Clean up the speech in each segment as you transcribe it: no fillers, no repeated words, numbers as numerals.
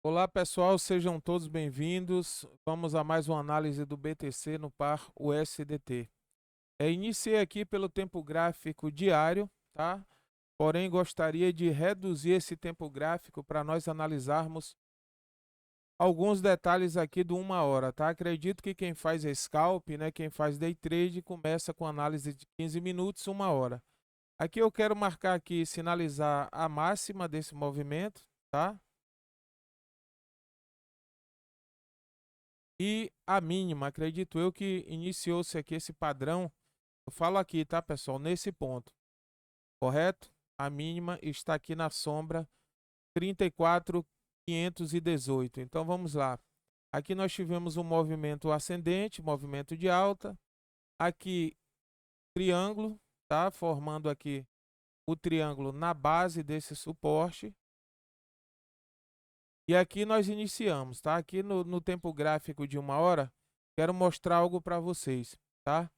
Olá pessoal, sejam todos bem-vindos. Vamos a mais uma análise do BTC no par USDT. Iniciei aqui pelo tempo gráfico diário, tá? Porém, gostaria de reduzir esse tempo gráfico para nós analisarmos alguns detalhes aqui do 1 hora, tá? Acredito que quem faz scalp, né, quem faz day trade, começa com análise de 15 minutos, 1 hora. Aqui eu quero marcar aqui, sinalizar a máxima desse movimento, tá? E a mínima, acredito eu que iniciou-se aqui esse padrão. Eu falo aqui, tá, pessoal? Nesse ponto, correto? A mínima está aqui na sombra 34.518. Então vamos lá. Aqui nós tivemos um movimento ascendente, movimento de alta. Aqui, triângulo, tá? Formando aqui o triângulo na base desse suporte. E aqui nós iniciamos, tá? Aqui no tempo gráfico de 1 hora, quero mostrar algo para vocês, tá?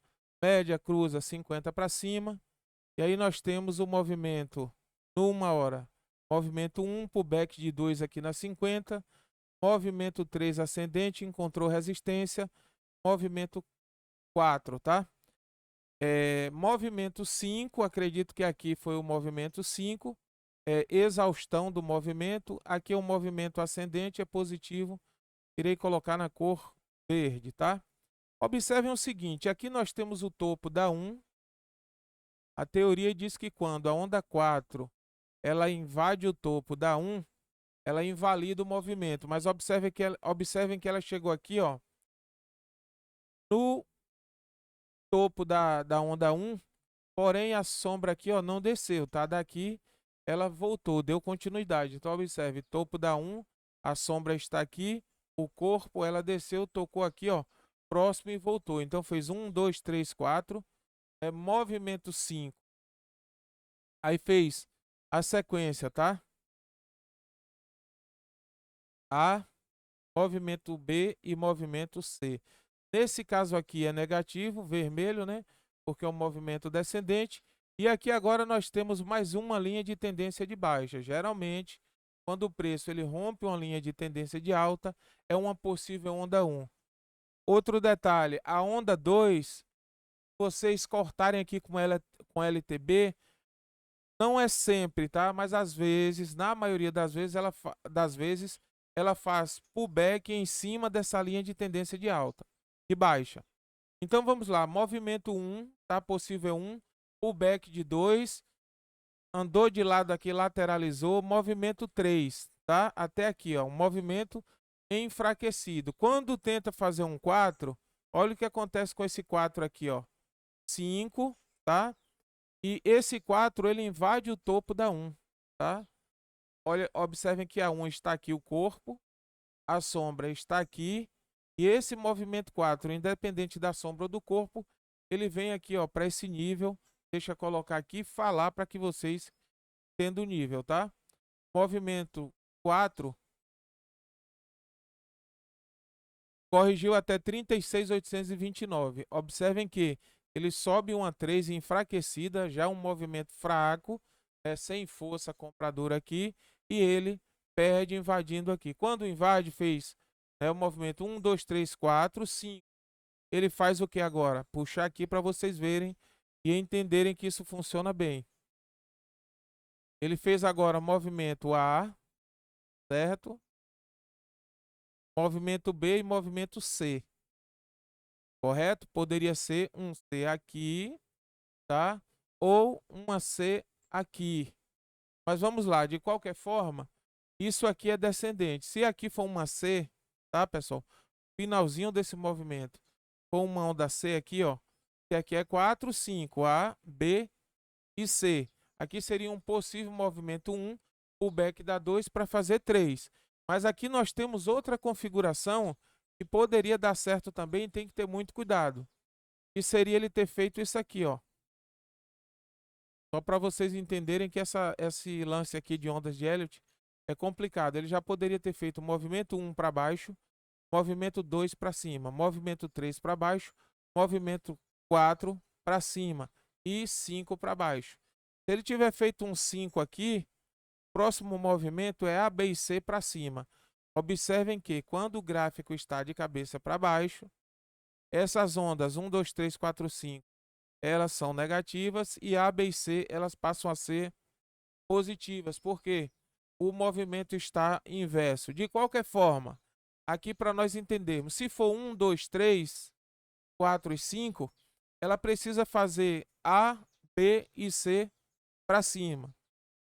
Média cruza 50 para cima. E aí nós temos o movimento no 1 hora. Movimento 1, pullback de 2 aqui na 50. Movimento 3 ascendente, encontrou resistência. Movimento 4, tá? Movimento 5, acredito que aqui foi o movimento 5. Exaustão do movimento. Aqui é um movimento ascendente, é positivo. Irei colocar na cor verde, tá? Observem o seguinte, aqui nós temos o topo da 1. A teoria diz que quando a onda 4 ela invade o topo da 1, ela invalida o movimento. Mas observem que ela chegou aqui, ó, no topo da onda 1, porém a sombra aqui, ó, não desceu, tá? Daqui ela voltou, deu continuidade. Então observe, topo da 1, a sombra está aqui, o corpo ela desceu, tocou aqui, ó, próximo e voltou. Então fez 1, 2, 3, 4, movimento 5. Aí fez a sequência, tá? A, movimento B e movimento C. Nesse caso aqui é negativo, vermelho, né? Porque é um movimento descendente. E aqui agora nós temos mais uma linha de tendência de baixa. Geralmente, quando o preço ele rompe uma linha de tendência de alta, é uma possível onda 1. Outro detalhe, a onda 2, vocês cortarem aqui com LTB, não é sempre, tá? Mas às vezes, na maioria das vezes, ela faz pullback em cima dessa linha de tendência de alta, de baixa. Então vamos lá, movimento 1, tá? Possível 1, pullback de 2, andou de lado aqui, lateralizou, movimento 3, tá? Até aqui, ó, um movimento enfraquecido. Quando tenta fazer um 4, olha o que acontece com esse 4 aqui, ó. 5, tá? E esse 4 ele invade o topo da 1, tá? Olha, observem que a 1 está aqui o corpo, a sombra está aqui, e esse movimento 4, independente da sombra ou do corpo, ele vem aqui, ó, para esse nível. Deixa eu colocar aqui e falar para que vocês entendam o nível, tá? Movimento 4 corrigiu até 36.829. Observem que ele sobe uma 3 enfraquecida, já um movimento fraco, sem força compradora aqui, e ele perde invadindo aqui. Quando invade, fez o movimento 1, 2, 3, 4, 5. Ele faz o que agora? Puxar aqui para vocês verem e entenderem que isso funciona bem. Ele fez agora movimento A, certo? Movimento B e movimento C. Correto? Poderia ser um C aqui, tá? Ou uma C aqui. Mas vamos lá, de qualquer forma, isso aqui é descendente. Se aqui for uma C, tá, pessoal? Finalzinho desse movimento, com uma onda C aqui, ó, que aqui é 4, 5, A, B e C. Aqui seria um possível movimento 1, o back dá 2 para fazer 3. Mas aqui nós temos outra configuração que poderia dar certo também, tem que ter muito cuidado. Que seria ele ter feito isso aqui, ó. Só para vocês entenderem que esse lance aqui de ondas de Elliott é complicado. Ele já poderia ter feito movimento 1 para baixo, movimento 2 para cima, movimento 3 para baixo, movimento 4 para cima e 5 para baixo. Se ele tiver feito um 5 aqui, próximo movimento é A, B e C para cima. Observem que quando o gráfico está de cabeça para baixo, essas ondas 1, 2, 3, 4, 5, elas são negativas e A, B e C, elas passam a ser positivas, porque o movimento está inverso. De qualquer forma, aqui para nós entendermos, se for 1, 2, 3, 4 e 5, ela precisa fazer A, B e C para cima.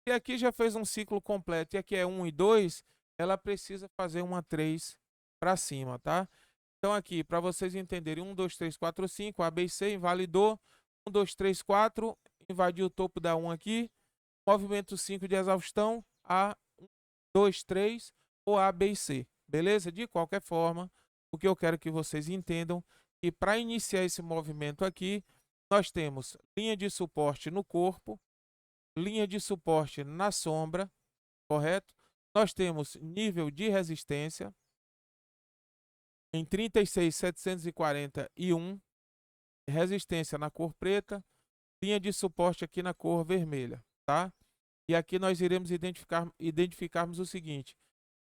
E aqui já fez um ciclo completo, e aqui é 1 e 2, ela precisa fazer uma 3 para cima, tá? Então aqui, para vocês entenderem, 1, 2, 3, 4, 5, A, B e C, invalidou. 1, 2, 3, 4, invadiu o topo da 1 aqui. Movimento 5 de exaustão, A, 2, 3, ou A, B e C. Beleza? De qualquer forma, o que eu quero que vocês entendam, que para iniciar esse movimento aqui, nós temos linha de suporte no corpo, linha de suporte na sombra, correto? Nós temos nível de resistência em 36.741, resistência na cor preta, linha de suporte aqui na cor vermelha, tá? E aqui nós iremos identificarmos o seguinte: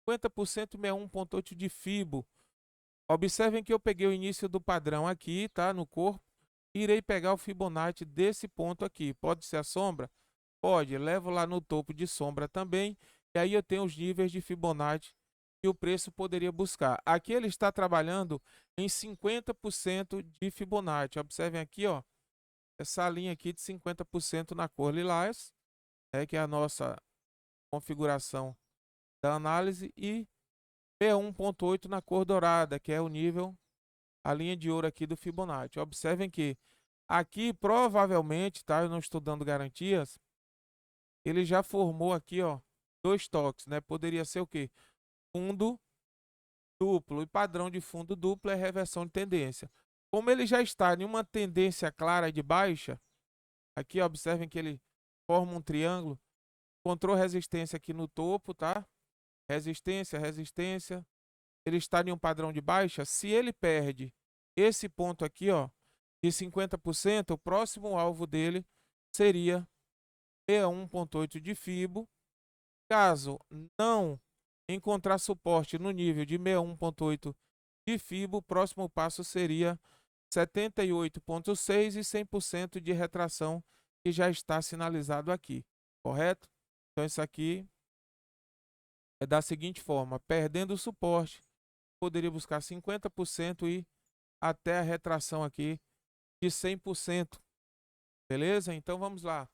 50% 61.8 de FIBO. Observem que eu peguei o início do padrão aqui, tá? No corpo. Irei pegar o Fibonacci desse ponto aqui. Pode ser a sombra? Pode. Levo lá no topo de sombra também. E aí eu tenho os níveis de Fibonacci que o preço poderia buscar. Aqui ele está trabalhando em 50% de Fibonacci. Observem aqui, ó, essa linha aqui de 50% na cor lilás, que é a nossa configuração da análise, e P1.8 na cor dourada, que é o nível, a linha de ouro aqui do Fibonacci. Observem que aqui provavelmente, tá? Eu não estou dando garantias, ele já formou aqui, ó, 2 toques, né? Poderia ser o quê? Fundo duplo, e padrão de fundo duplo é reversão de tendência. Como ele já está em uma tendência clara de baixa, aqui observem que ele forma um triângulo, encontrou resistência aqui no topo, tá? Resistência, resistência. Ele está em um padrão de baixa. Se ele perde esse ponto aqui, ó, de 50%, o próximo alvo dele seria 61.8 de FIBO. Caso não encontrar suporte no nível de 61.8 de FIBO, o próximo passo seria 78.6 e 100% de retração, que já está sinalizado aqui, correto? Então isso aqui é da seguinte forma: perdendo o suporte, poderia buscar 50% e até a retração aqui de 100%. Beleza? Então vamos lá.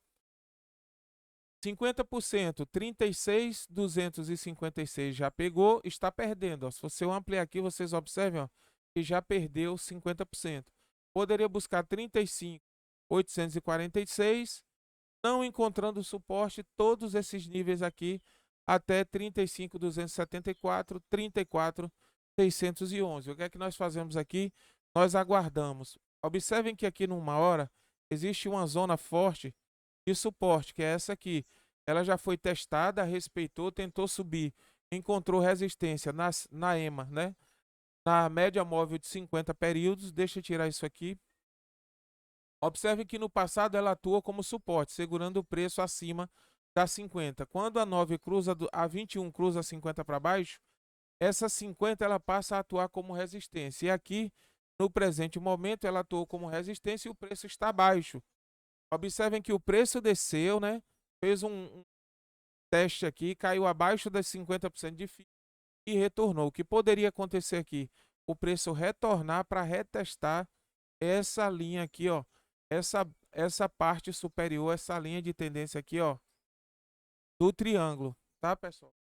50%, 36.256 já pegou, está perdendo. Ó. Se você ampliar aqui, vocês observem, ó, que já perdeu 50%. Poderia buscar 35.846, não encontrando suporte, todos esses níveis aqui até 35.274, 34.611. O que é que nós fazemos aqui? Nós aguardamos. Observem que aqui numa hora existe uma zona forte de suporte, que é essa aqui. Ela já foi testada, respeitou, tentou subir, encontrou resistência na EMA, né? Na média móvel de 50 períodos. Deixa eu tirar isso aqui. Observe que no passado ela atua como suporte, segurando o preço acima da 50. Quando a 9 cruza a 21 cruza 50 para baixo, essa 50 ela passa a atuar como resistência. E aqui, no presente momento, ela atuou como resistência e o preço está baixo. Observem que o preço desceu, né? Fez um teste aqui, caiu abaixo das 50% de FIBO e retornou. O que poderia acontecer aqui? O preço retornar para retestar essa linha aqui, ó. Essa parte superior, essa linha de tendência aqui, ó, do triângulo, tá, pessoal?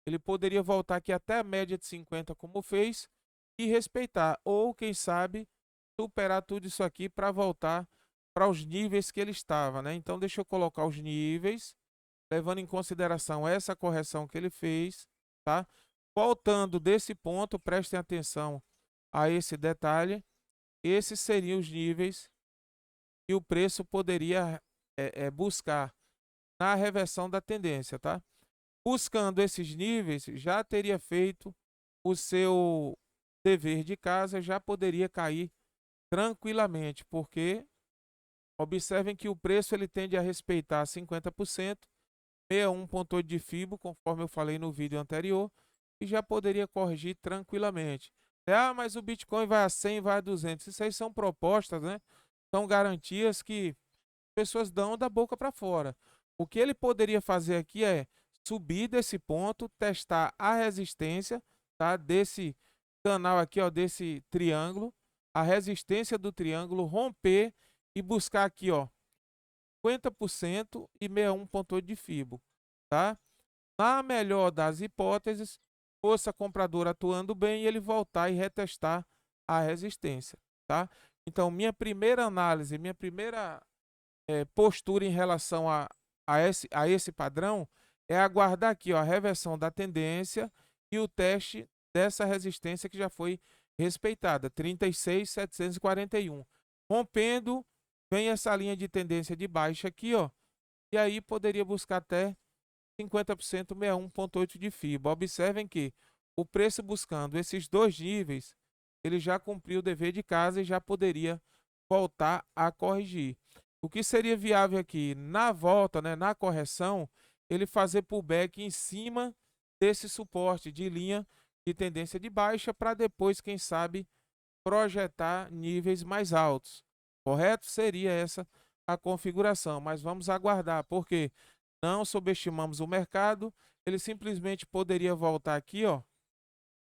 Ele poderia voltar aqui até a média de 50, como fez, e respeitar, ou quem sabe superar tudo isso aqui para voltar para os níveis que ele estava, né? Então deixa eu colocar os níveis, levando em consideração essa correção que ele fez, tá? Voltando desse ponto, prestem atenção a esse detalhe. Esses seriam os níveis que o preço poderia buscar na reversão da tendência, tá? Buscando esses níveis, já teria feito o seu dever de casa, já poderia cair tranquilamente, porque observem que o preço ele tende a respeitar 50%, 61.8 de FIBO, conforme eu falei no vídeo anterior, e já poderia corrigir tranquilamente. Ah, mas o Bitcoin vai a 100, vai a 200. Isso aí são propostas, né? São garantias que pessoas dão da boca para fora. O que ele poderia fazer aqui é subir desse ponto, testar a resistência, tá? Desse canal aqui, ó, desse triângulo, a resistência do triângulo, romper e buscar aqui, ó, 50% e 61,8 de FIBO, tá? Na melhor das hipóteses, força compradora atuando bem e ele voltar e retestar a resistência, tá? Então, minha primeira análise, minha primeira postura em relação a esse padrão é aguardar aqui, ó, a reversão da tendência e o teste dessa resistência que já foi respeitada, 36.741. Rompendo, vem essa linha de tendência de baixa aqui, ó, e aí poderia buscar até 50%, 61,8 de FIBA. Observem que o preço buscando esses dois níveis, ele já cumpriu o dever de casa e já poderia voltar a corrigir. O que seria viável aqui na volta, né, na correção, ele fazer pullback em cima desse suporte de linha de tendência de baixa para depois, quem sabe, projetar níveis mais altos. Correto? Seria essa a configuração, mas vamos aguardar, porque não subestimamos o mercado, ele simplesmente poderia voltar aqui, ó,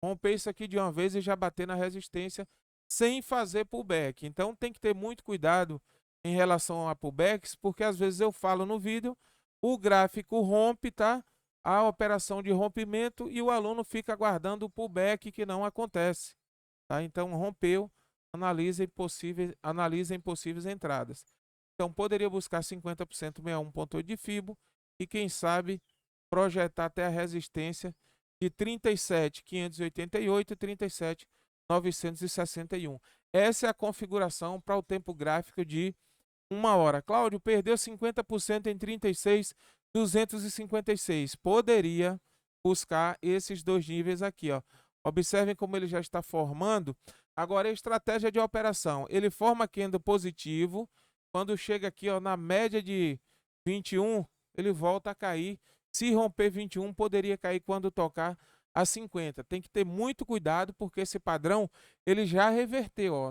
romper isso aqui de uma vez e já bater na resistência sem fazer pullback. Então tem que ter muito cuidado em relação a pullbacks, porque às vezes eu falo no vídeo, o gráfico rompe, tá? A operação de rompimento e o aluno fica aguardando o pullback que não acontece, tá? Então rompeu, analisem possíveis entradas. Então poderia buscar 50%, 61,8 de FIBO e quem sabe projetar até a resistência de 37.588 e 37.961. Essa é a configuração para o tempo gráfico de 1 hora. Cláudio, perdeu 50% em 36.256. Poderia buscar esses dois níveis aqui, ó. Observem como ele já está formando. Agora, a estratégia de operação. Ele forma candle positivo. Quando chega aqui, ó, na média de 21, ele volta a cair. Se romper 21, poderia cair quando tocar a 50. Tem que ter muito cuidado, porque esse padrão ele já reverteu, ó,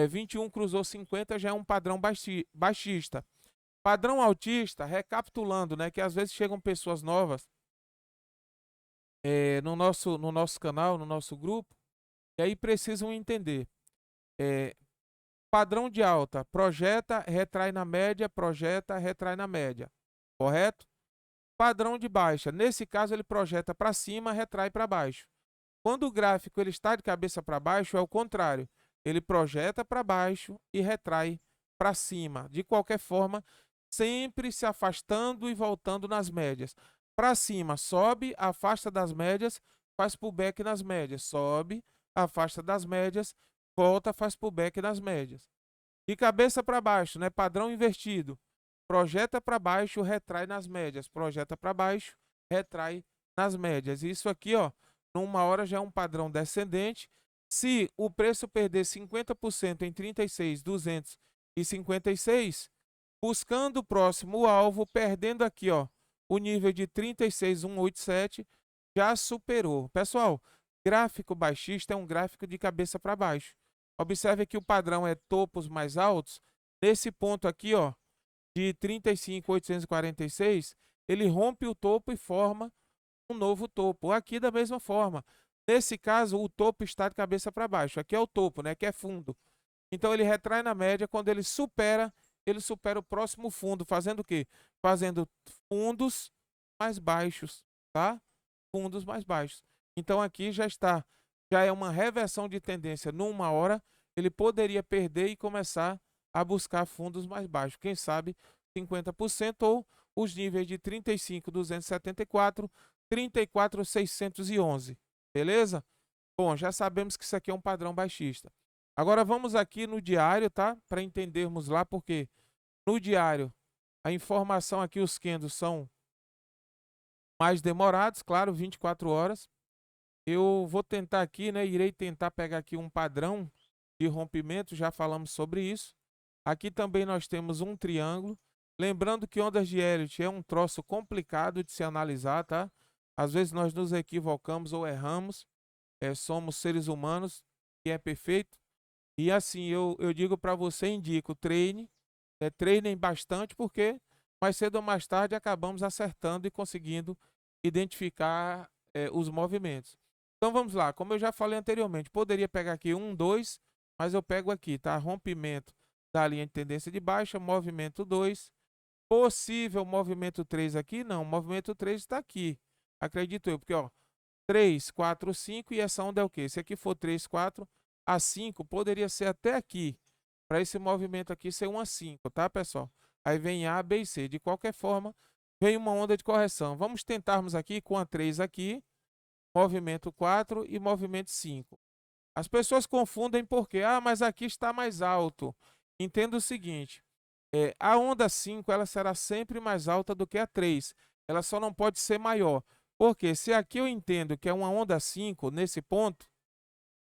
21 cruzou 50, já é um padrão baixista. Padrão altista, recapitulando, né, que às vezes chegam pessoas novas no nosso canal, no nosso grupo, e aí precisam entender. Padrão de alta, projeta, retrai na média, projeta, retrai na média, correto? Padrão de baixa, nesse caso ele projeta para cima, retrai para baixo. Quando o gráfico ele está de cabeça para baixo, é o contrário. Ele projeta para baixo e retrai para cima. De qualquer forma, sempre se afastando e voltando nas médias. Para cima, sobe, afasta das médias, faz pullback nas médias. Sobe, afasta das médias, volta, faz pullback nas médias. De cabeça para baixo, né? Padrão invertido. Projeta para baixo, retrai nas médias. Projeta para baixo, retrai nas médias. Isso aqui, ó, numa hora já é um padrão descendente. Se o preço perder 50% em 36.256, buscando o próximo alvo, perdendo aqui, ó, o nível de 36.187, já superou. Pessoal, gráfico baixista é um gráfico de cabeça para baixo. Observe que o padrão é topos mais altos. Nesse ponto aqui, ó, de 35.846, ele rompe o topo e forma um novo topo. Aqui da mesma forma. Nesse caso, o topo está de cabeça para baixo. Aqui é o topo, né, que é fundo. Então ele retrai na média, quando ele supera o próximo fundo, fazendo o quê? Fazendo fundos mais baixos, tá? Fundos mais baixos. Então aqui já é uma reversão de tendência numa hora, ele poderia perder e começar a buscar fundos mais baixos. Quem sabe 50% ou os níveis de 35.274, 34.611. Beleza? Bom, já sabemos que isso aqui é um padrão baixista. Agora vamos aqui no diário, tá? Para entendermos lá, porque no diário a informação aqui, os candles são mais demorados, claro, 24 horas. Eu vou tentar aqui, né? Irei tentar pegar aqui um padrão de rompimento, já falamos sobre isso. Aqui também nós temos um triângulo. Lembrando que ondas de Elliott é um troço complicado de se analisar, tá? Às vezes nós nos equivocamos ou erramos, somos seres humanos, que é perfeito. E assim, eu digo para você, indico, treinem bastante, porque mais cedo ou mais tarde acabamos acertando e conseguindo identificar os movimentos. Então vamos lá, como eu já falei anteriormente, poderia pegar aqui 1, 2, mas eu pego aqui, tá? Rompimento da linha de tendência de baixa, movimento 2, possível movimento 3 aqui, não, movimento 3 está aqui, acredito eu, porque ó, 3, 4, 5 e essa onda é o quê? Se aqui for 3, 4, a 5 poderia ser até aqui, para esse movimento aqui ser uma 5, tá, pessoal? Aí vem A, B e C. De qualquer forma, vem uma onda de correção. Vamos tentarmos aqui com a 3 aqui, movimento 4 e movimento 5. As pessoas confundem porque, mas aqui está mais alto. Entenda o seguinte, a onda 5 ela será sempre mais alta do que a 3. Ela só não pode ser maior. Porque se aqui eu entendo que é uma onda 5, nesse ponto,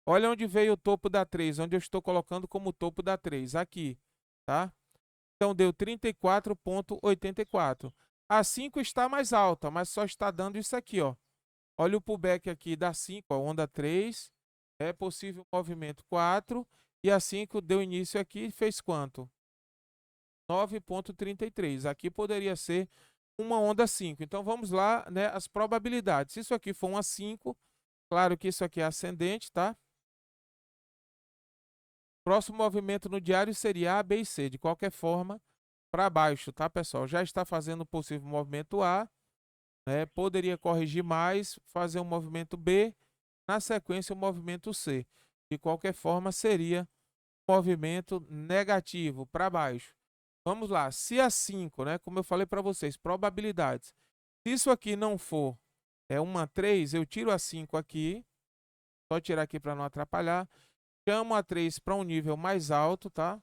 olha onde veio o topo da 3, onde eu estou colocando como topo da 3, aqui, tá? Então deu 34,84. A 5 está mais alta, mas só está dando isso aqui, ó. Olha o pullback aqui da 5, ó, onda 3, é possível movimento 4, e a 5 deu início aqui e fez quanto? 9,33. Aqui poderia ser uma onda 5. Então vamos lá, né, as probabilidades. Se isso aqui for uma 5, claro que isso aqui é ascendente, tá? Próximo movimento no diário seria A, B e C. De qualquer forma, para baixo, tá, pessoal? Já está fazendo o possível movimento A, né? Poderia corrigir mais, fazer um movimento B, na sequência o movimento C. De qualquer forma, seria movimento negativo para baixo. Vamos lá, se a 5, né, como eu falei para vocês, probabilidades. Se isso aqui não for uma 3, eu tiro a 5 aqui, só tirar aqui para não atrapalhar, chamo a 3 para um nível mais alto, tá?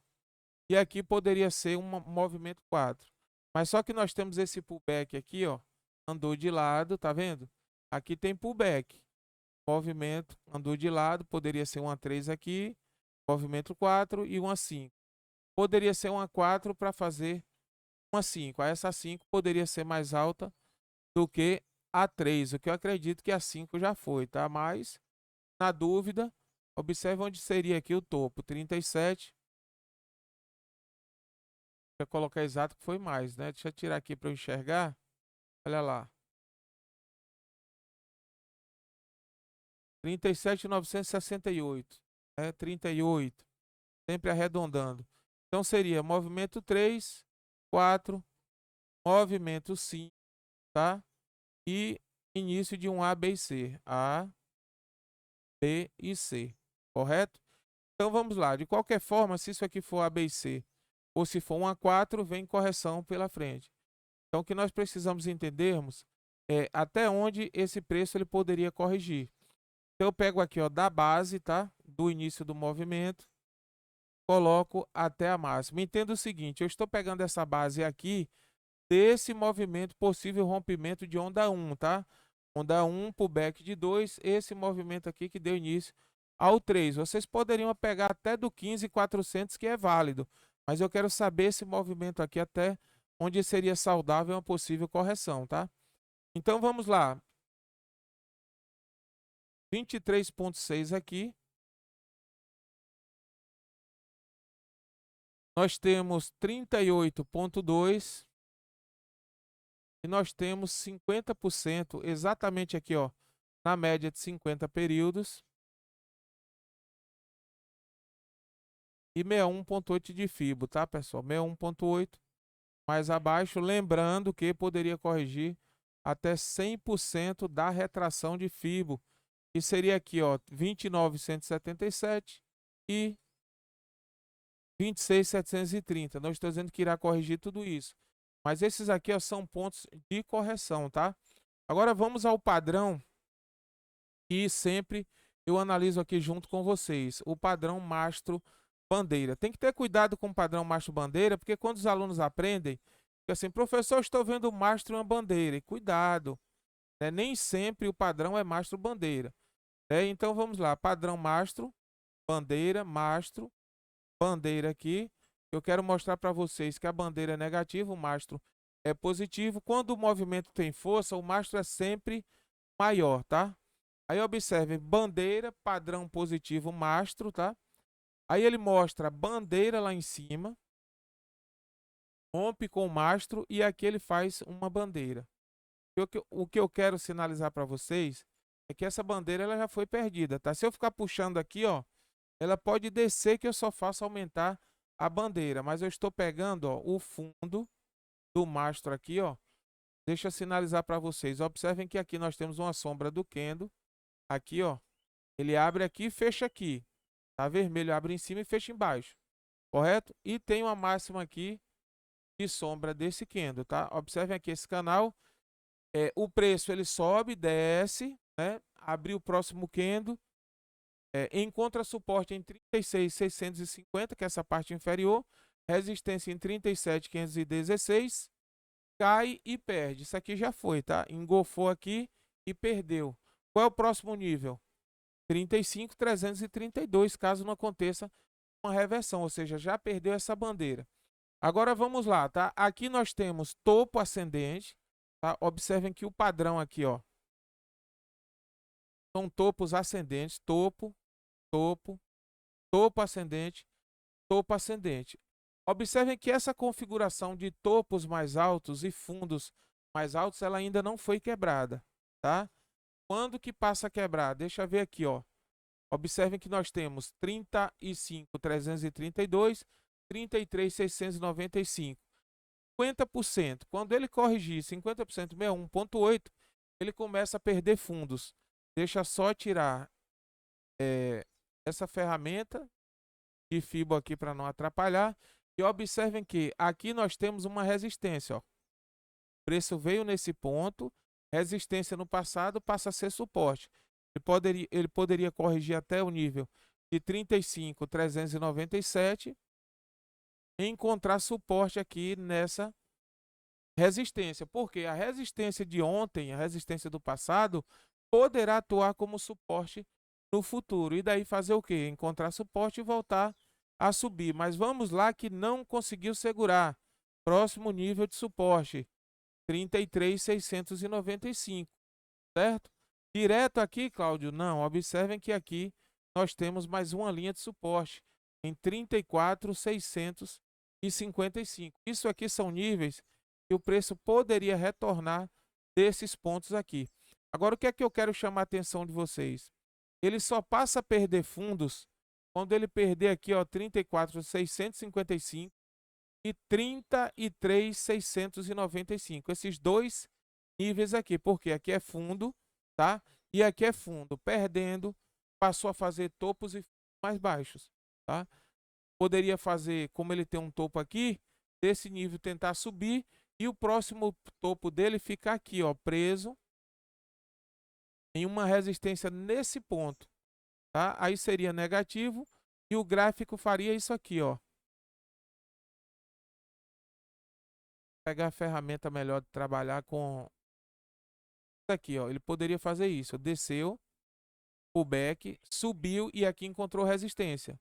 E aqui poderia ser um movimento 4. Mas só que nós temos esse pullback aqui, ó, andou de lado, tá vendo? Aqui tem pullback, movimento, andou de lado, poderia ser uma 3 aqui, movimento 4 e uma 5. Poderia ser uma 4 para fazer uma 5. Aí essa 5 poderia ser mais alta do que a 3, o que eu acredito que a 5 já foi, tá? Mas, na dúvida, observe onde seria aqui o topo, 37. Deixa eu colocar exato que foi mais, né? Deixa eu tirar aqui para eu enxergar. Olha lá. 37.968. 38. Sempre arredondando. Então seria movimento 3, 4, movimento 5, tá? E início de um A, B e C. A, B e C. Correto? Então vamos lá. De qualquer forma, se isso aqui for A, B e C, ou se for um A4, vem correção pela frente. Então o que nós precisamos entendermos é até onde esse preço ele poderia corrigir. Então eu pego aqui, ó, da base, tá? Do início do movimento, coloco até a máxima. Entenda o seguinte, eu estou pegando essa base aqui desse movimento, possível rompimento de onda 1, tá? Onda 1, pullback de 2, esse movimento aqui que deu início ao 3. Vocês poderiam pegar até do 15.400, que é válido, mas eu quero saber esse movimento aqui até onde seria saudável uma possível correção, tá? Então vamos lá. 23,6 aqui. Nós temos 38,2 e nós temos 50%, exatamente aqui, ó, na média de 50 períodos. E 61,8 de FIBO, tá, pessoal? 61,8 mais abaixo, lembrando que poderia corrigir até 100% da retração de FIBO, que seria aqui, ó, 29.177 e 26.730. Não estou dizendo que irá corrigir tudo isso, mas esses aqui, ó, são pontos de correção, tá? Agora vamos ao padrão que sempre eu analiso aqui junto com vocês, o padrão mastro bandeira. Tem que ter cuidado com o padrão mastro bandeira, porque quando os alunos aprendem, fica assim, professor, estou vendo o mastro e uma bandeira, e cuidado, né? Nem sempre o padrão é mastro bandeira, né? Então vamos lá, padrão mastro bandeira aqui. Eu quero mostrar para vocês que a bandeira é negativa, o mastro é positivo. Quando o movimento tem força, o mastro é sempre maior, tá? Aí observe, bandeira, padrão positivo, mastro, tá? Aí ele mostra bandeira lá em cima, rompe com o mastro e aqui ele faz uma bandeira. O que eu quero sinalizar para vocês é que essa bandeira ela já foi perdida, tá? Se eu ficar puxando aqui, ó, ela pode descer que eu só faço aumentar a bandeira, mas eu estou pegando, ó, o fundo do mastro aqui, ó. Deixa eu sinalizar para vocês. Observem que aqui nós temos uma sombra do Kendo. Aqui, ó, ele abre aqui e fecha aqui. Tá vermelho, abre em cima e fecha embaixo. Correto? E tem uma máxima aqui de sombra desse Kendo, tá? Observem aqui esse canal. O preço ele sobe, desce, né? Abrir o próximo Kendo. Encontra suporte em 36.650, que é essa parte inferior. Resistência em 37.516. Cai e perde. Isso aqui já foi, tá? Engolfou aqui e perdeu. Qual é o próximo nível? 35.332, caso não aconteça uma reversão, ou seja, já perdeu essa bandeira. Agora vamos lá, tá? Aqui nós temos topo ascendente, tá? Observem que o padrão aqui, ó, são topos ascendentes, topo, topo, topo ascendente, topo ascendente. Observem que essa configuração de topos mais altos e fundos mais altos, ela ainda não foi quebrada, tá? Quando que passa a quebrar? Deixa eu ver aqui, ó. Observem que nós temos 35.332, 33.695. 50%. Quando ele corrigir 50%, 61,8, ele começa a perder fundos. Deixa só tirar essa ferramenta de Fibo aqui para não atrapalhar. E observem que aqui nós temos uma resistência, ó. O preço veio nesse ponto, resistência no passado passa a ser suporte. Ele poderia corrigir até o nível de 35.397 e encontrar suporte aqui nessa resistência. Porque a resistência de ontem, a resistência do passado, poderá atuar como suporte no futuro. E daí fazer o quê? Encontrar suporte e voltar a subir. Mas vamos lá que não conseguiu segurar. Próximo nível de suporte, 33.695, certo? Direto aqui, Cláudio? Não, observem que aqui nós temos mais uma linha de suporte em 34.655. Isso aqui são níveis que o preço poderia retornar desses pontos aqui. Agora, o que é que eu quero chamar a atenção de vocês? Ele só passa a perder fundos quando ele perder aqui, ó, 34.655 e 33.695. Esses dois níveis aqui, porque aqui é fundo, tá? E aqui é fundo. Perdendo, passou a fazer topos e mais baixos, tá? Poderia fazer, como ele tem um topo aqui, desse nível tentar subir e o próximo topo dele ficar aqui, ó, preso em uma resistência nesse ponto, tá? Aí seria negativo e o gráfico faria isso aqui, ó. Pegar a ferramenta melhor de trabalhar com isso aqui, ó. Ele poderia fazer isso. Desceu o back, subiu e aqui encontrou resistência.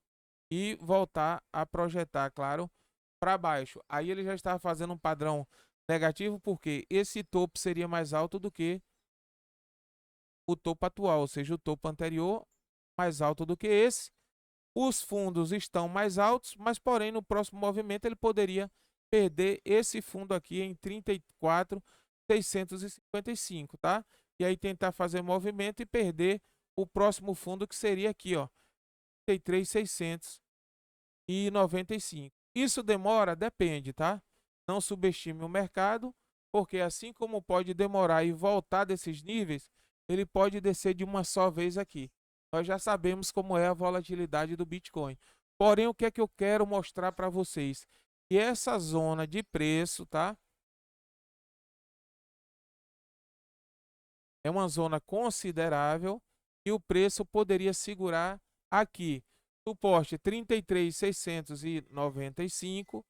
E voltar a projetar, claro, para baixo. Aí ele já estava fazendo um padrão negativo, porque esse topo seria mais alto do que o topo atual, ou seja, o topo anterior mais alto do que esse. Os fundos estão mais altos, mas porém no próximo movimento ele poderia perder esse fundo aqui em 34.655, tá? E aí tentar fazer movimento e perder o próximo fundo que seria aqui, ó, 33.695. Isso demora? Depende, tá? Não subestime o mercado, porque assim como pode demorar e voltar desses níveis, ele pode descer de uma só vez aqui. Nós já sabemos como é a volatilidade do Bitcoin. Porém, o que é que eu quero mostrar para vocês? Que essa zona de preço, tá? É uma zona considerável e o preço poderia segurar aqui. Suporte 33.695,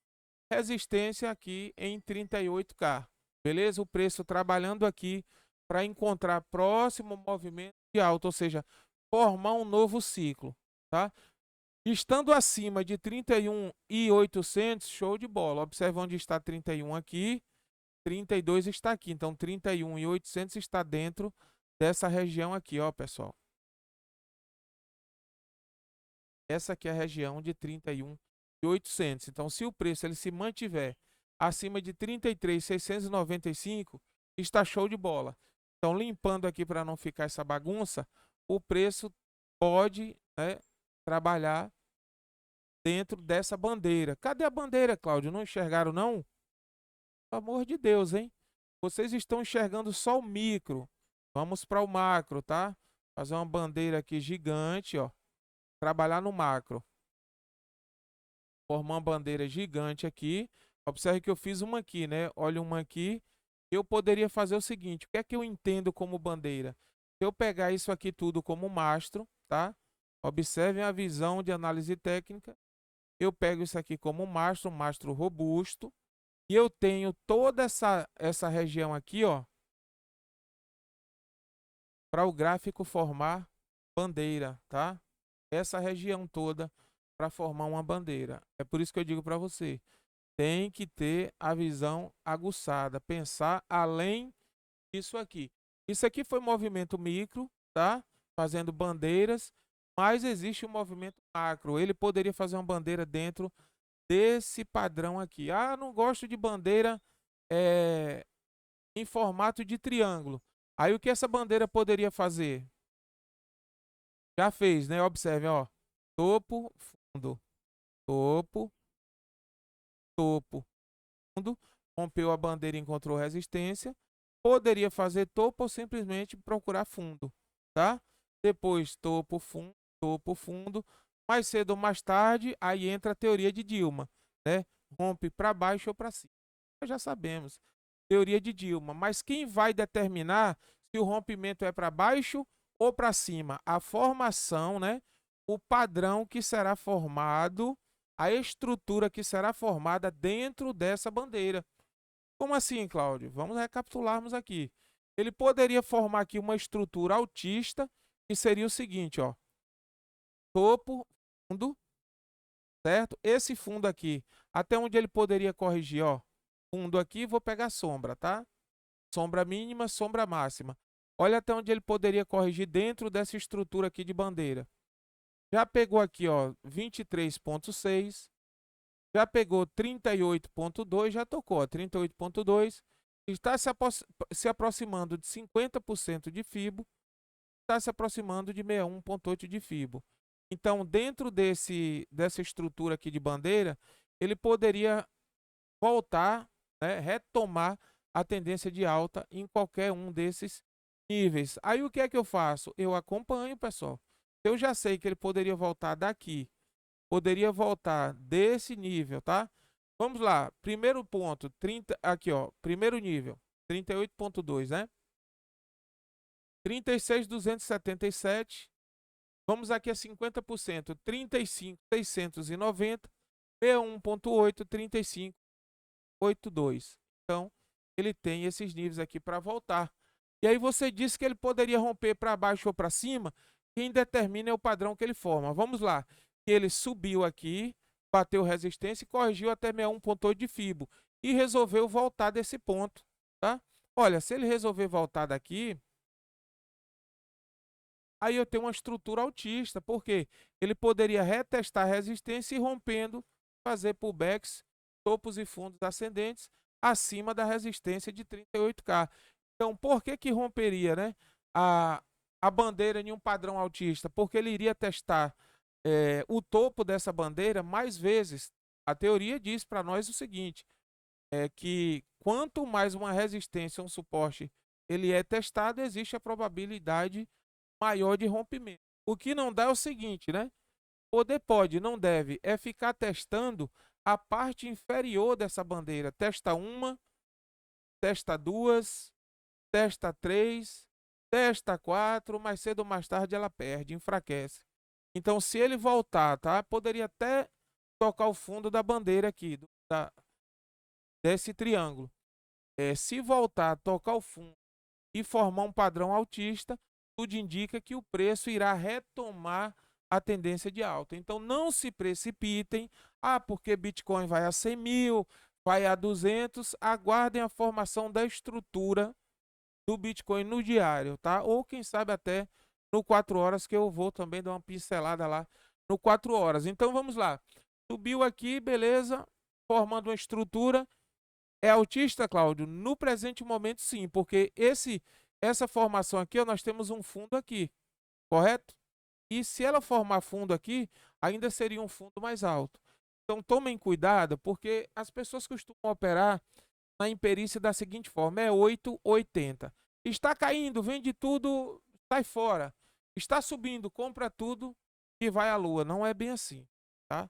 resistência aqui em 38K. Beleza? O preço trabalhando aqui para encontrar próximo movimento de alta, ou seja, formar um novo ciclo, tá? Estando acima de 31.800, show de bola. Observe onde está 31 aqui, 32 está aqui. Então 31.800 está dentro dessa região aqui, ó, pessoal. Essa aqui é a região de 31.800. Então, se o preço ele se mantiver acima de 33.695, está show de bola. Então, limpando aqui para não ficar essa bagunça, o preço pode, né, trabalhar dentro dessa bandeira. Cadê a bandeira, Cláudio? Não enxergaram, não? Pelo amor de Deus, hein? Vocês estão enxergando só o micro. Vamos para o macro, tá? Fazer uma bandeira aqui gigante, ó. Trabalhar no macro. Formar uma bandeira gigante aqui. Observe que eu fiz uma aqui, né? Olha uma aqui. Eu poderia fazer o seguinte. O que é que eu entendo como bandeira? Se eu pegar isso aqui tudo como mastro, tá? Observem a visão de análise técnica. Eu pego isso aqui como um mastro robusto. E eu tenho toda essa região aqui, ó, para o gráfico formar bandeira, tá? Essa região toda para formar uma bandeira. É por isso que eu digo para você, tem que ter a visão aguçada, pensar além disso aqui. Isso aqui foi movimento micro, tá? Fazendo bandeiras, mas existe um movimento macro. Ele poderia fazer uma bandeira dentro desse padrão aqui. Ah, não gosto de bandeira em formato de triângulo. Aí o que essa bandeira poderia fazer? Já fez, né? Observe, ó. Topo, fundo. Topo, topo, fundo. Rompeu a bandeira e encontrou resistência. Poderia fazer topo ou simplesmente procurar fundo, tá? Depois topo, fundo. Mais cedo ou mais tarde, aí entra a teoria de Dilma, né? Rompe para baixo ou para cima. Nós já sabemos. Teoria de Dilma. Mas quem vai determinar se o rompimento é para baixo ou para cima? A formação, né? O padrão que será formado, a estrutura que será formada dentro dessa bandeira. Como assim, Cláudio? Vamos recapitularmos aqui. Ele poderia formar aqui uma estrutura altista, que seria o seguinte, ó. Topo, fundo, certo? Esse fundo aqui, até onde ele poderia corrigir, ó. Fundo aqui, vou pegar sombra, tá? Sombra mínima, sombra máxima. Olha até onde ele poderia corrigir dentro dessa estrutura aqui de bandeira. Já pegou aqui, ó, 23.6. Já pegou 38.2, já tocou, 38.2. Está se aproximando de 50% de FIBO. Está se aproximando de 61.8 de FIBO. Então, dentro dessa estrutura aqui de bandeira, ele poderia voltar, né, retomar a tendência de alta em qualquer um desses níveis. Aí o que é que eu faço? Eu acompanho, pessoal. Eu já sei que ele poderia voltar daqui, poderia voltar desse nível, tá? Vamos lá, primeiro ponto, 30, aqui ó, primeiro nível, 38.2, né? 36.277. Vamos aqui a 50%, 35.690, 61.8, 35.82. Então, ele tem esses níveis aqui para voltar. E aí você disse que ele poderia romper para baixo ou para cima. Quem determina é o padrão que ele forma. Vamos lá. Ele subiu aqui, bateu resistência e corrigiu até 61.8 de FIBO. E resolveu voltar desse ponto, tá? Olha, se ele resolver voltar daqui, aí eu tenho uma estrutura altista, porque ele poderia retestar a resistência e rompendo, fazer pullbacks, topos e fundos ascendentes, acima da resistência de 38K. Então, por que que romperia, né, a bandeira em um padrão altista? Porque ele iria testar o topo dessa bandeira mais vezes. A teoria diz para nós o seguinte, que quanto mais uma resistência, um suporte, ele é testado, existe a probabilidade maior de rompimento. O que não dá é o seguinte, né? Poder pode, não deve, é ficar testando a parte inferior dessa bandeira. Testa uma, testa duas, testa três, testa quatro, mais cedo ou mais tarde ela perde, enfraquece. Então, se ele voltar, tá? Poderia até tocar o fundo da bandeira aqui, desse triângulo. Se voltar, tocar o fundo e formar um padrão altista, tudo indica que o preço irá retomar a tendência de alta. Então, não se precipitem. Porque Bitcoin vai a 100 mil, vai a 200. Aguardem a formação da estrutura do Bitcoin no diário, tá? Ou quem sabe até no 4 horas, que eu vou também dar uma pincelada lá no 4 horas. Então vamos lá. Subiu aqui, beleza, formando uma estrutura. É altista, Cláudio? No presente momento, sim, porque essa formação aqui, ó, nós temos um fundo aqui, correto? E se ela formar fundo aqui, ainda seria um fundo mais alto. Então tomem cuidado, porque as pessoas costumam operar na imperícia da seguinte forma: é 8,80. Está caindo, vende tudo, sai fora. Está subindo, compra tudo e vai à lua. Não é bem assim, tá?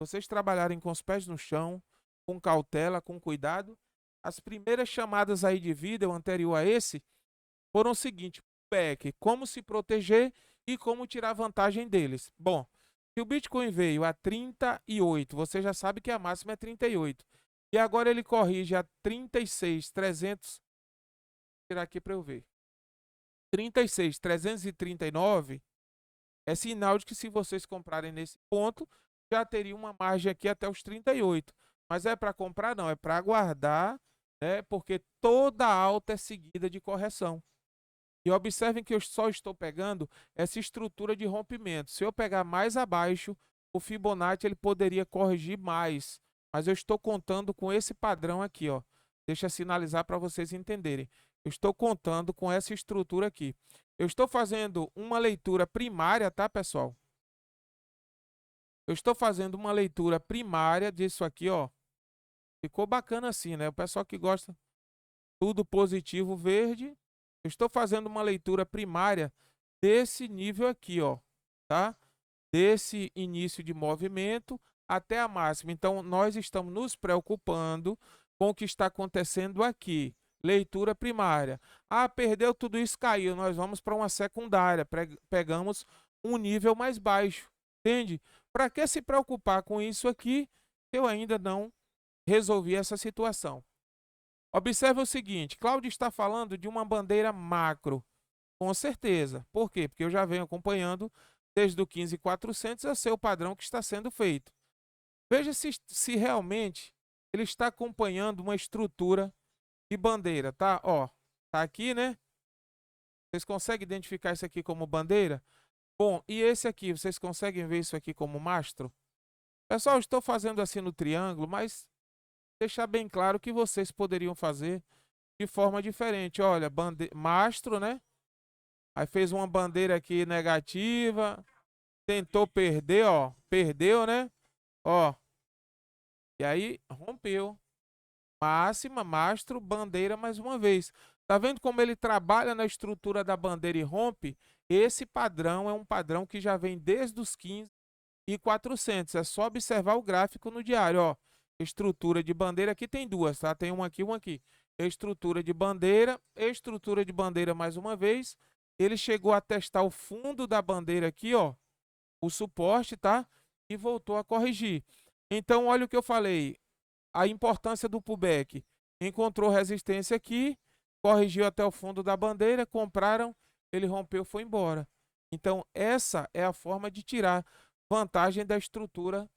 Vocês trabalharem com os pés no chão, com cautela, com cuidado. As primeiras chamadas aí de vídeo anterior a esse foram o seguinte: PEC, como se proteger e como tirar vantagem deles. Bom, se o Bitcoin veio a 38, você já sabe que a máxima é 38. E agora ele corrige a 36.300. Vou tirar aqui para eu ver. 36.339 é sinal de que se vocês comprarem nesse ponto, já teria uma margem aqui até os 38. Mas é para comprar? Não, é para aguardar, né? Porque toda alta é seguida de correção. E observem que eu só estou pegando essa estrutura de rompimento. Se eu pegar mais abaixo, o Fibonacci ele poderia corrigir mais. Mas eu estou contando com esse padrão aqui, ó. Deixa eu sinalizar para vocês entenderem. Eu estou contando com essa estrutura aqui. Eu estou fazendo uma leitura primária, tá, pessoal? Eu estou fazendo uma leitura primária disso aqui, ó. Ficou bacana assim, né? O pessoal que gosta tudo positivo verde. Eu estou fazendo uma leitura primária desse nível aqui, ó, tá? Desse início de movimento até a máxima. Então, nós estamos nos preocupando com o que está acontecendo aqui. Leitura primária. Ah, perdeu tudo isso, caiu. Nós vamos para uma secundária. Pegamos um nível mais baixo. Entende? Para que se preocupar com isso aqui? Eu ainda não resolvi essa situação. Observe o seguinte, Cláudio está falando de uma bandeira macro, com certeza. Por quê? Porque eu já venho acompanhando desde o 15.400 a ser o padrão que está sendo feito. Veja se realmente ele está acompanhando uma estrutura de bandeira, tá? Ó, tá aqui, né? Vocês conseguem identificar isso aqui como bandeira? Bom, e esse aqui, vocês conseguem ver isso aqui como mastro? Pessoal, estou fazendo assim no triângulo, mas deixar bem claro que vocês poderiam fazer de forma diferente. Olha, mastro, né? Aí fez uma bandeira aqui negativa, tentou perder, ó, perdeu, né? Ó, e aí rompeu. Máxima, mastro, bandeira mais uma vez. Tá vendo como ele trabalha na estrutura da bandeira e rompe? Esse padrão é um padrão que já vem desde os 15.400. É só observar o gráfico no diário, ó. Estrutura de bandeira, aqui tem duas, tá? Tem uma aqui, uma aqui. Estrutura de bandeira mais uma vez. Ele chegou a testar o fundo da bandeira aqui, ó, o suporte, tá? E voltou a corrigir. Então, olha o que eu falei, a importância do pullback. Encontrou resistência aqui, corrigiu até o fundo da bandeira, compraram, ele rompeu, foi embora. Então, essa é a forma de tirar vantagem da estrutura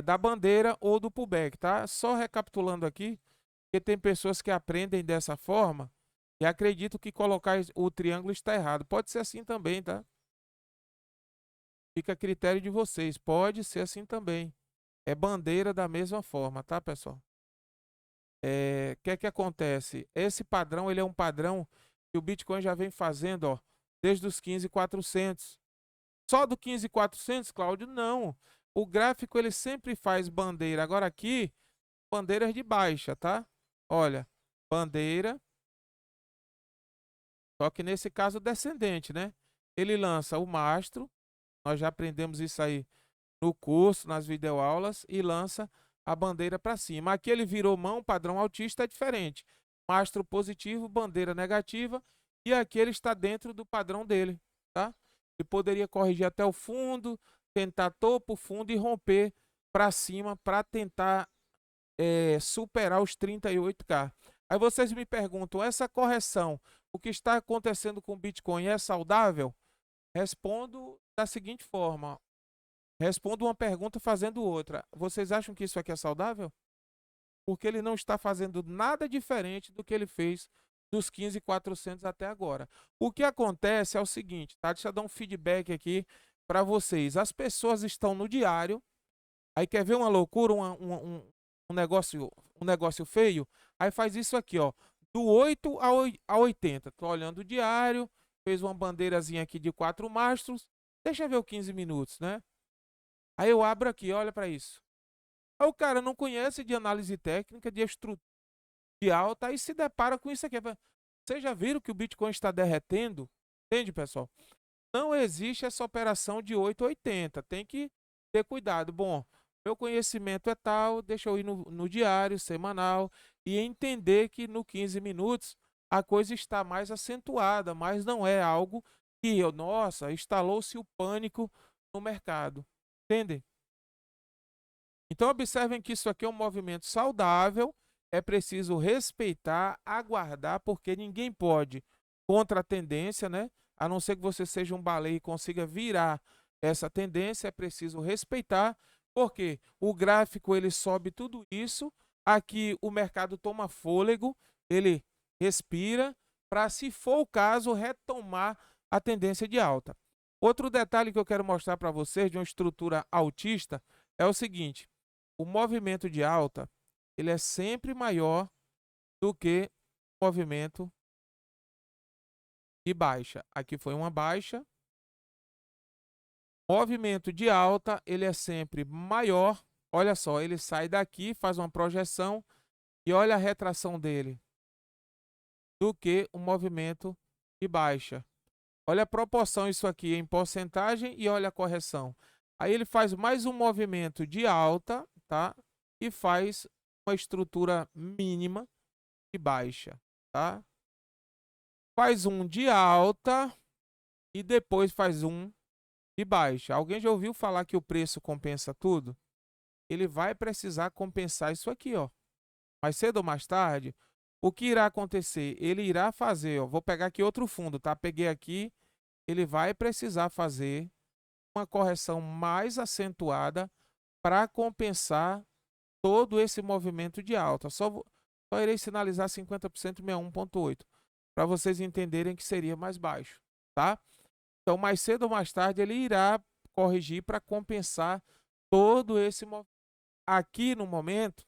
da bandeira ou do pullback, tá? Só recapitulando aqui, porque tem pessoas que aprendem dessa forma e acreditam que colocar o triângulo está errado. Pode ser assim também, tá? Fica a critério de vocês. Pode ser assim também. É bandeira da mesma forma, tá, pessoal? O que é que acontece? Esse padrão, ele é um padrão que o Bitcoin já vem fazendo, ó, desde os 15.400. Só do 15.400, Cláudio? Não. O gráfico, ele sempre faz bandeira. Agora aqui, bandeiras de baixa, tá? Olha, bandeira. Só que nesse caso descendente, né? Ele lança o mastro. Nós já aprendemos isso aí no curso, nas videoaulas, e lança a bandeira para cima. Aqui ele virou mão, padrão altista é diferente. Mastro positivo, bandeira negativa, e aqui ele está dentro do padrão dele, tá? Ele poderia corrigir até o fundo, tentar topo, fundo e romper para cima para tentar superar os 38K. Aí vocês me perguntam, essa correção, o que está acontecendo com o Bitcoin é saudável? Respondo da seguinte forma, respondo uma pergunta fazendo outra. Vocês acham que isso aqui é saudável? Porque ele não está fazendo nada diferente do que ele fez dos 15.400 até agora. O que acontece é o seguinte, tá? Deixa eu dar um feedback aqui para vocês. As pessoas estão no diário, aí quer ver uma loucura, um negócio feio? Aí faz isso aqui, ó, do 8 a 80. Tô olhando o diário, fez uma bandeirazinha aqui de 4 mastros, deixa eu ver o 15 minutos, né? Aí eu abro aqui, olha para isso. Aí o cara não conhece de análise técnica, de estrutura de alta, aí se depara com isso aqui. Vocês já viram que o Bitcoin está derretendo? Entende, pessoal? Não existe essa operação de 8 a 80. Tem que ter cuidado. Bom, meu conhecimento é tal, deixa eu ir no diário semanal e entender que no 15 minutos a coisa está mais acentuada, mas não é algo que, nossa, instalou-se o pânico no mercado. Entendem? Então, observem que isso aqui é um movimento saudável, é preciso respeitar, aguardar, porque ninguém pode contra a tendência, né? A não ser que você seja um baleia e consiga virar essa tendência, é preciso respeitar, porque o gráfico ele sobe tudo isso, aqui o mercado toma fôlego, ele respira, para, se for o caso, retomar a tendência de alta. Outro detalhe que eu quero mostrar para vocês de uma estrutura altista é o seguinte: o movimento de alta ele é sempre maior do que o movimento de baixa. Aqui foi uma baixa. Movimento de alta ele é sempre maior. Olha só, ele sai daqui, faz uma projeção e olha a retração dele do que o movimento de baixa. Olha a proporção isso aqui em porcentagem e olha a correção. Aí ele faz mais um movimento de alta, tá? E faz uma estrutura mínima de baixa, tá? Faz um de alta e depois faz um de baixa. Alguém já ouviu falar que o preço compensa tudo? Ele vai precisar compensar isso aqui, ó. Mais cedo ou mais tarde, o que irá acontecer? Ele irá fazer, ó, vou pegar aqui outro fundo, tá? Peguei aqui, ele vai precisar fazer uma correção mais acentuada para compensar todo esse movimento de alta. Só irei sinalizar 50% 61,8 para vocês entenderem que seria mais baixo, tá? Então, mais cedo ou mais tarde, ele irá corrigir para compensar todo esse movimento. Aqui no momento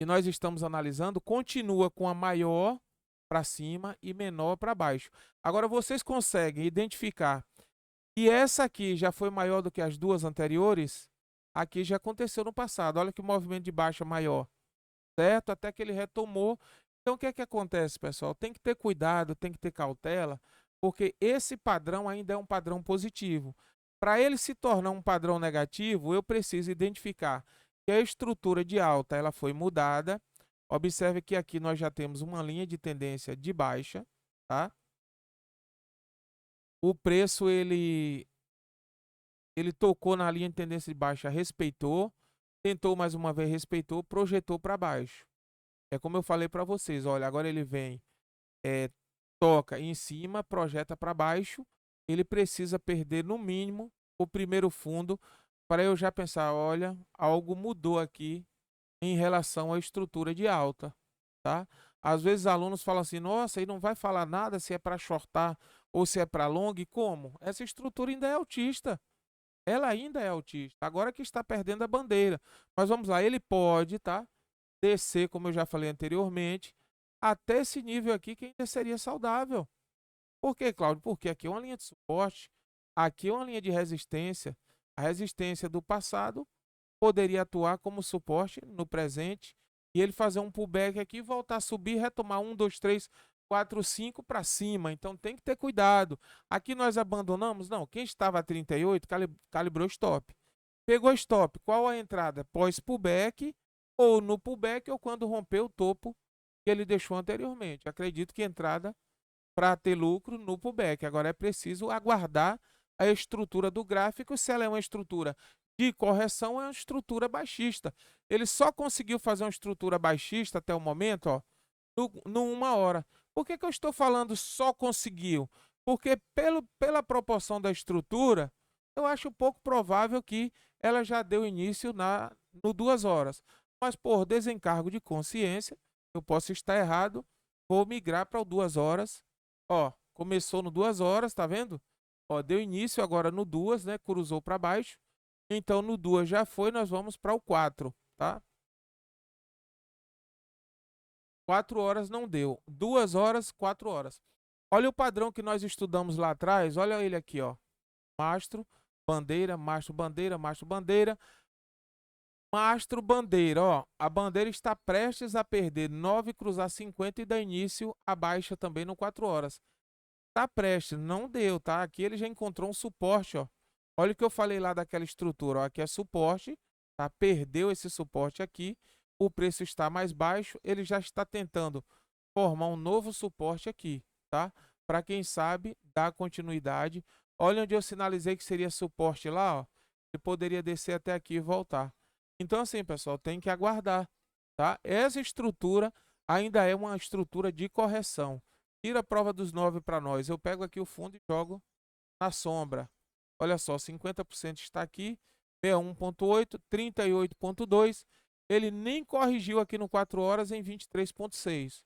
que nós estamos analisando, continua com a maior para cima e menor para baixo. Agora, vocês conseguem identificar que essa aqui já foi maior do que as duas anteriores? Aqui já aconteceu no passado. Olha que o movimento de baixa maior, certo? Até que ele retomou. Então, o que é que acontece, pessoal? Tem que ter cuidado, tem que ter cautela, porque esse padrão ainda é um padrão positivo. Para ele se tornar um padrão negativo, eu preciso identificar que a estrutura de alta ela foi mudada. Observe que aqui nós já temos uma linha de tendência de baixa, tá? O preço ele tocou na linha de tendência de baixa, respeitou, tentou mais uma vez, respeitou, projetou para baixo. É como eu falei para vocês, olha, agora ele vem, toca em cima, projeta para baixo, ele precisa perder no mínimo o primeiro fundo para eu já pensar, olha, algo mudou aqui em relação à estrutura de alta, tá? Às vezes alunos falam assim, nossa, aí não vai falar nada se é para shortar ou se é para long, como? Essa estrutura ainda é altista. Ela ainda é autista, agora que está perdendo a bandeira. Mas vamos lá, ele pode, tá? Descer, como eu já falei anteriormente, até esse nível aqui que ainda seria saudável. Por quê, Cláudio? Porque aqui é uma linha de suporte, aqui é uma linha de resistência. A resistência do passado poderia atuar como suporte no presente e ele fazer um pullback aqui, voltar a subir, retomar 1, 2, 3, 4, 5 para cima. Então tem que ter cuidado. Aqui nós abandonamos? Não. Quem estava a 38 calibrou stop. Pegou stop. Qual a entrada? Pós pullback ou no pullback ou quando rompeu o topo que ele deixou anteriormente. Acredito que entrada para ter lucro no pullback. Agora é preciso aguardar a estrutura do gráfico. Se ela é uma estrutura de correção, é uma estrutura baixista. Ele só conseguiu fazer uma estrutura baixista até o momento, ó, no 1 hora. Por que eu estou falando só conseguiu? Porque pela proporção da estrutura, eu acho pouco provável que ela já deu início no 2 horas. Mas por desencargo de consciência, eu posso estar errado, vou migrar para o 2 horas. Ó, começou no 2 horas, tá vendo? Ó, deu início agora no 2, né? Cruzou para baixo. Então, no 2 já foi, nós vamos para o 4, tá? 4 horas não deu. 2 horas, 4 horas. Olha o padrão que nós estudamos lá atrás. Olha ele aqui, ó. Mastro, bandeira, mastro, bandeira, mastro, bandeira. Mastro, bandeira, ó. A bandeira está prestes a perder 9, cruzar 50 e dar início à baixa também no 4 horas. Tá prestes, não deu, tá? Aqui ele já encontrou um suporte, ó. Olha o que eu falei lá daquela estrutura, ó. Aqui é suporte, tá? Perdeu esse suporte aqui. O preço está mais baixo, ele já está tentando formar um novo suporte aqui, tá? Para quem sabe dar continuidade. Olha onde eu sinalizei que seria suporte lá, ó. Ele poderia descer até aqui e voltar. Então assim, pessoal, tem que aguardar, tá? Essa estrutura ainda é uma estrutura de correção. Tira a prova dos 9 para nós. Eu pego aqui o fundo e jogo na sombra. Olha só, 50% está aqui, 61,8, 38,2. Ele nem corrigiu aqui no 4 horas em 23,6.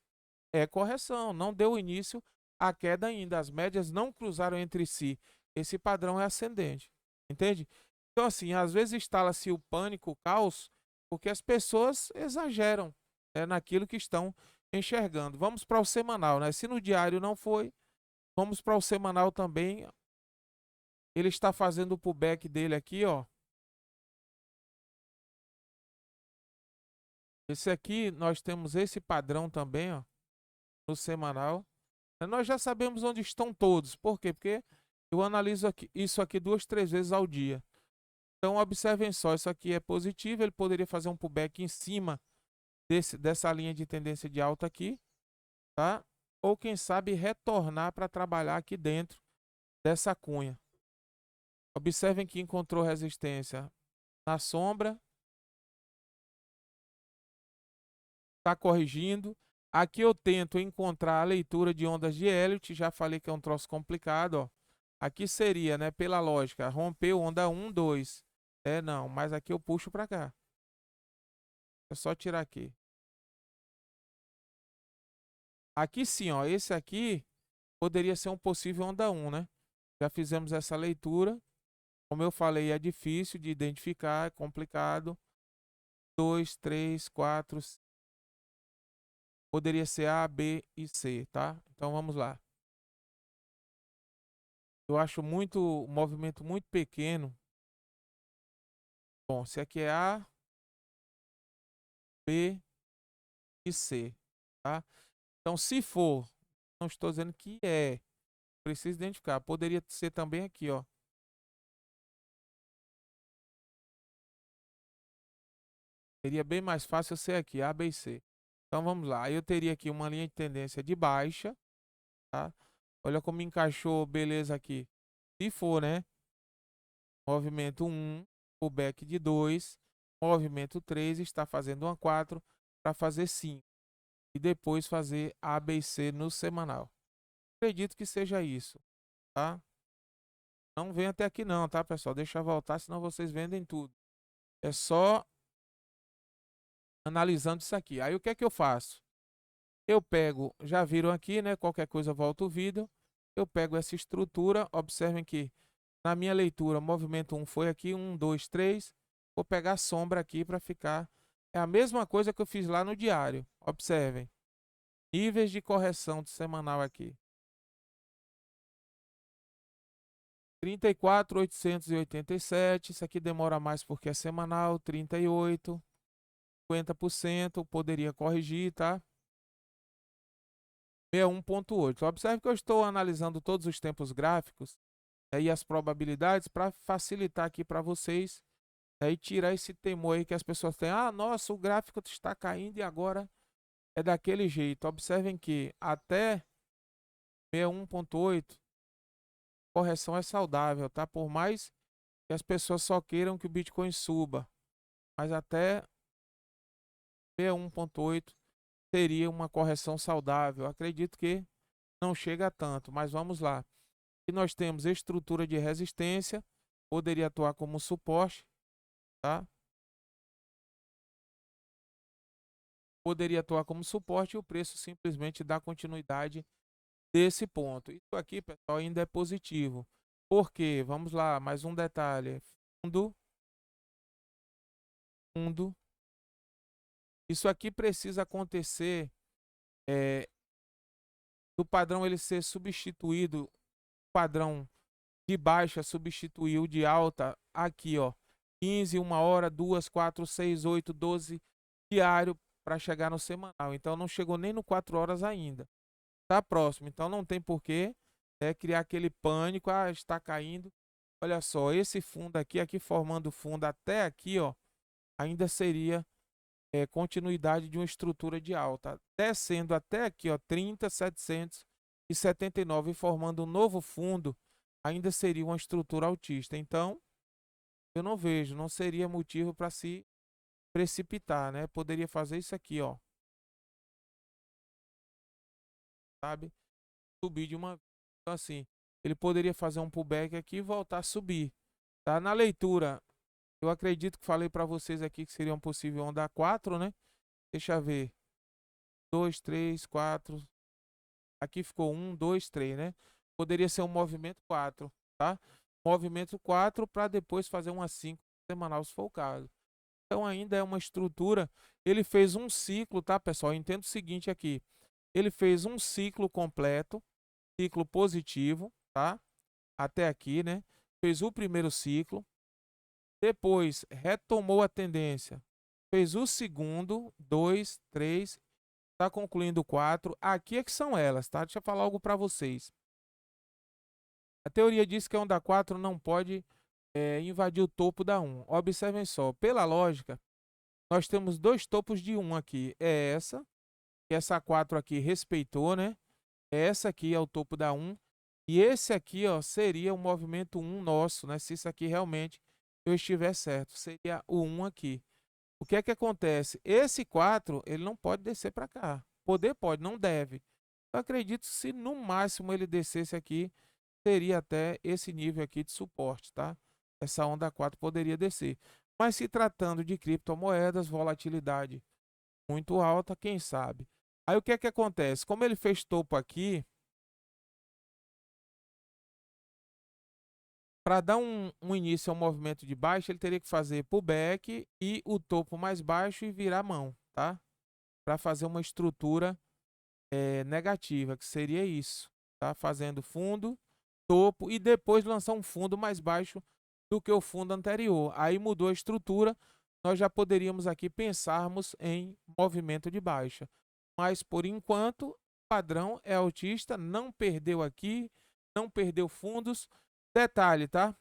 É correção, não deu início à queda ainda. As médias não cruzaram entre si. Esse padrão é ascendente, entende? Então, assim, às vezes instala-se o pânico, o caos, porque as pessoas exageram, né, naquilo que estão enxergando. Vamos para o semanal, né? Se no diário não foi, vamos para o semanal também. Ele está fazendo o pullback dele aqui, ó. Esse aqui, nós temos esse padrão também, ó, no semanal. Nós já sabemos onde estão todos. Por quê? Porque eu analiso isso aqui 2, 3 vezes ao dia. Então, observem só, isso aqui é positivo, ele poderia fazer um pullback em cima dessa linha de tendência de alta aqui, tá? Ou quem sabe retornar para trabalhar aqui dentro dessa cunha. Observem que encontrou resistência na sombra, está corrigindo. Aqui eu tento encontrar a leitura de ondas de Elliott, já falei que é um troço complicado, ó. Aqui seria, né, pela lógica, rompeu onda 1, 2. É, não, mas aqui eu puxo para cá. É só tirar aqui. Aqui sim, ó, esse aqui poderia ser um possível onda 1, né? Já fizemos essa leitura. Como eu falei, é difícil de identificar, é complicado. 2, 3, 4, poderia ser A, B e C, tá? Então vamos lá. Eu acho um movimento muito pequeno. Bom, se aqui é A, B e C, tá? Então, se for, não estou dizendo que é, preciso identificar. Poderia ser também aqui, ó. Seria bem mais fácil ser aqui, A, B e C. Então vamos lá. Aí eu teria aqui uma linha de tendência de baixa, tá? Olha como encaixou, beleza aqui. Se for, né? Movimento 1, o back de 2, movimento 3, está fazendo uma 4 para fazer 5. E depois fazer A, B e C no semanal. Acredito que seja isso, tá? Não vem até aqui não, tá, pessoal? Deixa eu voltar, senão vocês vendem tudo. É só analisando isso aqui. Aí o que é que eu faço? Eu pego, já viram aqui, né? Qualquer coisa volta o vídeo. Eu pego essa estrutura, observem que na minha leitura, movimento 1 foi aqui, 1, 2, 3. Vou pegar a sombra aqui para ficar. É a mesma coisa que eu fiz lá no diário. Observem. Níveis de correção de semanal aqui. 34.887. Isso aqui demora mais porque é semanal. 38. 50%. Poderia corrigir, tá? 61,8. Observe que eu estou analisando todos os tempos gráficos, né, e as probabilidades para facilitar aqui para vocês, né, e tirar esse temor aí que as pessoas têm. Ah, nossa, o gráfico está caindo e agora é daquele jeito. Observem que até 61,8 correção é saudável, tá? Por mais que as pessoas só queiram que o Bitcoin suba, mas até 61,8 seria uma correção saudável. Acredito que não chega a tanto, mas vamos lá. E nós temos estrutura de resistência, poderia atuar como suporte, tá? poderia atuar como suporte e o preço simplesmente dá continuidade desse ponto. Isso aqui, pessoal, ainda é positivo. Por quê? Vamos lá, mais um detalhe. Fundo. Isso aqui precisa acontecer do padrão ele ser substituído, o padrão de baixa substituir o de alta aqui, ó. 15, 1 hora, 2, 4, 6, 8, 12 diário para chegar no semanal. Então não chegou nem no 4 horas ainda. Tá próximo. Então não tem porquê criar aquele pânico, está caindo. Olha só, esse fundo aqui formando fundo até aqui, ó, ainda seria continuidade de uma estrutura de alta. Descendo até aqui, ó, 30.779 e formando um novo fundo, ainda seria uma estrutura altista. Então, eu não vejo, não seria motivo para se precipitar, né? Poderia fazer isso aqui, ó. Sabe? Subir de uma... Então, assim, ele poderia fazer um pullback aqui e voltar a subir. Tá? Na leitura, eu acredito que falei para vocês aqui que seria um possível onda 4, né? Deixa eu ver. 2, 3, 4. Aqui ficou 1, 2, 3, né? Poderia ser um movimento 4, tá? Movimento 4 para depois fazer uma 5 semanal, se for o caso. Então ainda é uma estrutura. Ele fez um ciclo, tá, pessoal? Entenda o seguinte aqui. Ele fez um ciclo completo, ciclo positivo, tá? Até aqui, né? Fez o primeiro ciclo. Depois retomou a tendência. Fez o segundo, 2, 3, está concluindo 4. Aqui é que são elas, tá? Deixa eu falar algo para vocês. A teoria diz que a onda 4 não pode invadir o topo da 1. Observem só, pela lógica, nós temos dois topos de 1 aqui. É essa, que essa 4 aqui respeitou, né? Essa aqui é o topo da 1. E esse aqui, ó, seria o movimento 1 nosso, né? Se isso aqui realmente eu estiver certo, seria o 1 aqui. O que é que acontece? Esse 4, ele não pode descer para cá. Poder pode, não deve. Eu acredito que se no máximo ele descesse aqui, teria até esse nível aqui de suporte, tá? Essa onda 4 poderia descer. Mas se tratando de criptomoedas, volatilidade muito alta, quem sabe? Aí o que é que acontece? Como ele fez topo aqui, para dar um início ao movimento de baixa, ele teria que fazer pullback e o topo mais baixo e virar a mão, tá? Para fazer uma estrutura negativa, que seria isso, tá? Fazendo fundo, topo e depois lançar um fundo mais baixo do que o fundo anterior. Aí mudou a estrutura, nós já poderíamos aqui pensarmos em movimento de baixa. Mas por enquanto, o padrão é altista, não perdeu aqui, não perdeu fundos. Detalhe, tá?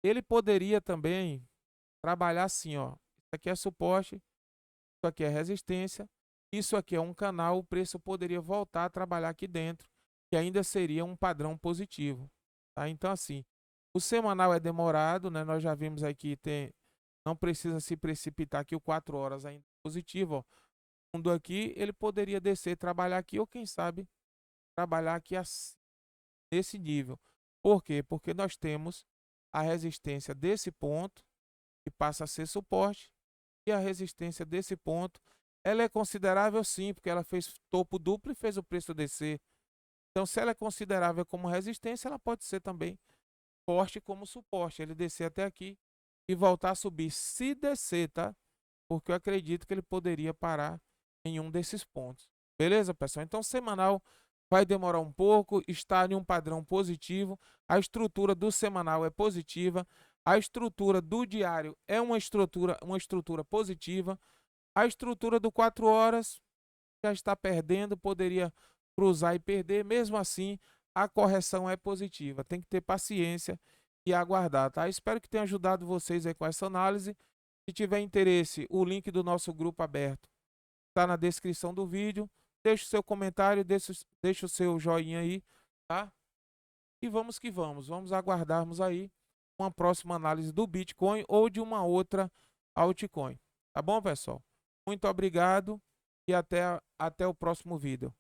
Ele poderia também trabalhar assim, ó. Isso aqui é suporte, isso aqui é resistência, isso aqui é um canal, o preço poderia voltar a trabalhar aqui dentro, que ainda seria um padrão positivo, tá? Então assim, o semanal é demorado, né? Nós já vimos aqui, não precisa se precipitar que o 4 horas ainda é positivo, ó. O fundo aqui, ele poderia descer, trabalhar aqui, ou quem sabe, trabalhar aqui assim, nesse nível. Por quê? Porque nós temos a resistência desse ponto, que passa a ser suporte, e a resistência desse ponto, ela é considerável sim, porque ela fez topo duplo e fez o preço descer. Então, se ela é considerável como resistência, ela pode ser também forte como suporte. Ele descer até aqui e voltar a subir. Se descer, tá? Porque eu acredito que ele poderia parar em um desses pontos. Beleza, pessoal? Então, semanal vai demorar um pouco, está em um padrão positivo. A estrutura do semanal é positiva. A estrutura do diário é uma estrutura positiva. A estrutura do 4 horas já está perdendo, poderia cruzar e perder. Mesmo assim, a correção é positiva. Tem que ter paciência e aguardar, tá? Espero que tenha ajudado vocês aí com essa análise. Se tiver interesse, o link do nosso grupo aberto está na descrição do vídeo. Deixe o seu comentário, deixe o seu joinha aí, tá? E vamos que vamos. Vamos aguardarmos aí uma próxima análise do Bitcoin ou de uma outra altcoin. Tá bom, pessoal? Muito obrigado e até o próximo vídeo.